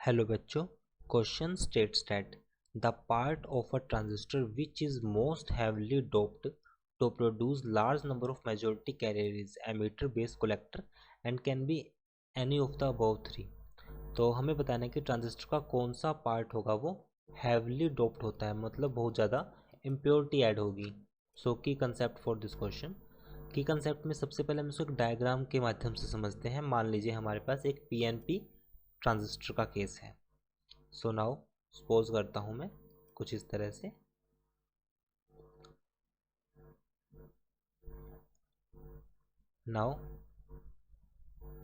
Hello बच्चों, question states that the part of a transistor which is most heavily doped to produce large number of majority carrier is emitter base collector and can be any of the above three. तो हमें बताना है कि transistor का कौन सा part होगा वो हैवीली डोप्ड होता है, मतलब बहुत ज़्यादा इम्प्योरिटी ऐड होगी। सो की कंसेप्ट फॉर दिस क्वेश्चन, की कंसेप्ट में सबसे पहले हम इसको एक डायग्राम के माध्यम से समझते हैं। मान लीजिए हमारे पास एक पीएनपी ट्रांजिस्टर का केस है। सो नाउ सपोज करता हूं मैं कुछ इस तरह से। Now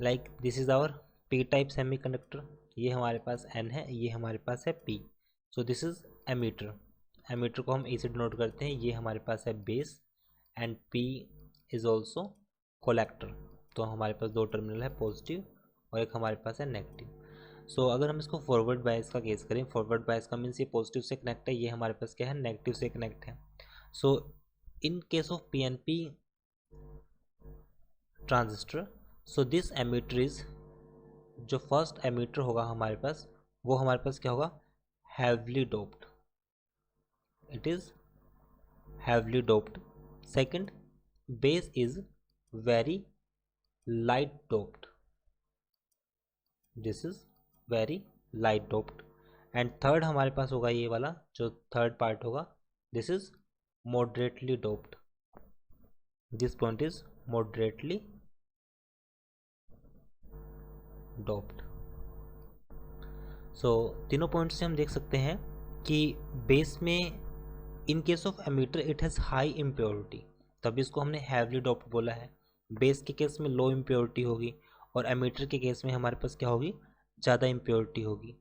like this is our P type semiconductor. ये हमारे पास एन है, ये हमारे पास है P. So this is emitter. Emitter को हम ए से डिनोट करते हैं। ये हमारे पास है base and P is also collector. तो हमारे पास दो टर्मिनल है, पॉजिटिव और एक हमारे पास है नेगेटिव। सो अगर हम इसको फॉरवर्ड बायस का केस करें, फॉरवर्ड बायस का मीन्स ये पॉजिटिव से कनेक्ट है, ये हमारे पास क्या है, नेगेटिव से कनेक्ट है। So in case of PNP transistor, so this emitter is, जो फर्स्ट एमीटर होगा हमारे पास, वो हमारे पास क्या होगा, heavily doped. It is heavily doped. Second, base is very light doped. This is very light doped. And third हमारे पास होगा ये वाला, जो थर्ड पार्ट होगा, this is moderately doped. This point is moderately doped. So तीनों point से हम देख सकते हैं कि बेस में in case of emitter it has high impurity, तभी इसको हमने हैवली डोप्ड बोला है। बेस के केस में लो इम्प्योरिटी होगी और एमीटर के केस में हमारे पास क्या होगी, ज़्यादा इम्प्योरिटी होगी।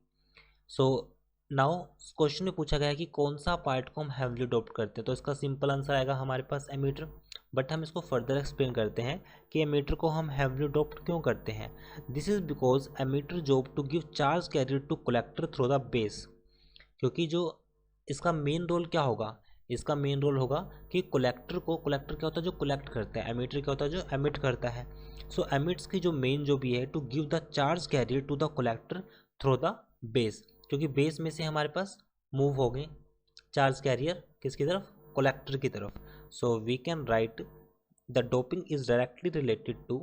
सो नाउ क्वेश्चन में पूछा गया है कि कौन सा पार्ट को हम हैवली डोप्ड करते हैं, तो इसका सिंपल आंसर आएगा हमारे पास एमीटर। बट हम इसको फर्दर एक्सप्लेन करते हैं कि एमीटर को हम हैवली डोप्ड क्यों करते हैं। This is because emitter job to give charge carrier to collector through the base. क्योंकि जो इसका मेन रोल क्या होगा, इसका मेन रोल होगा कि कलेक्टर को, कलेक्टर क्या होता है, जो कलेक्ट करता है, एमीटर क्या होता है, जो एमिट करता है। सो एमिट्स की जो मेन जो भी है, to give the charge carrier to the collector through the base, क्योंकि बेस में से हमारे पास मूव हो गए चार्ज कैरियर किसकी तरफ, कलेक्टर की तरफ। So we can write the doping is directly related to,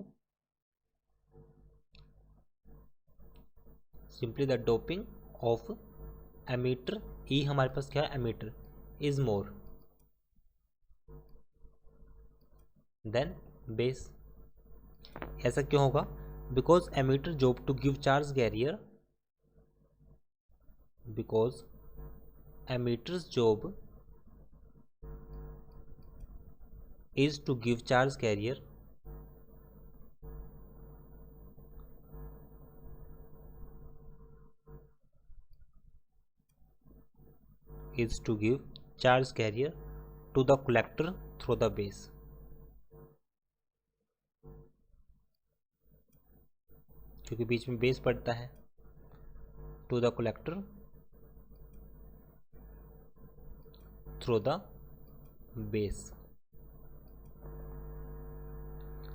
simply the doping of emitter, E हमारे पास क्या है, emitter is more than base. ऐसा क्यों होगा, because emitter job to give charge carrier, because emitters job is to give charge carrier is to give charge carrier to the collector through the base। क्योंकि बीच में base पड़ता है, to the collector through the base.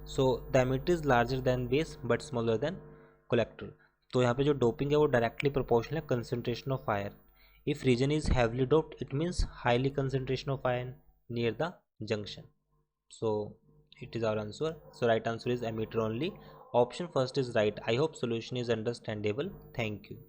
So the emitter is larger than base but smaller than collector. तो यहाँ पे जो doping है वो डायरेक्टली प्रोपोर्शनल है concentration of ion. If region is heavily doped it means highly concentration of ion near the junction. So it is our answer. So right answer is emitter only. Option first is right. I hope solution is understandable. Thank you.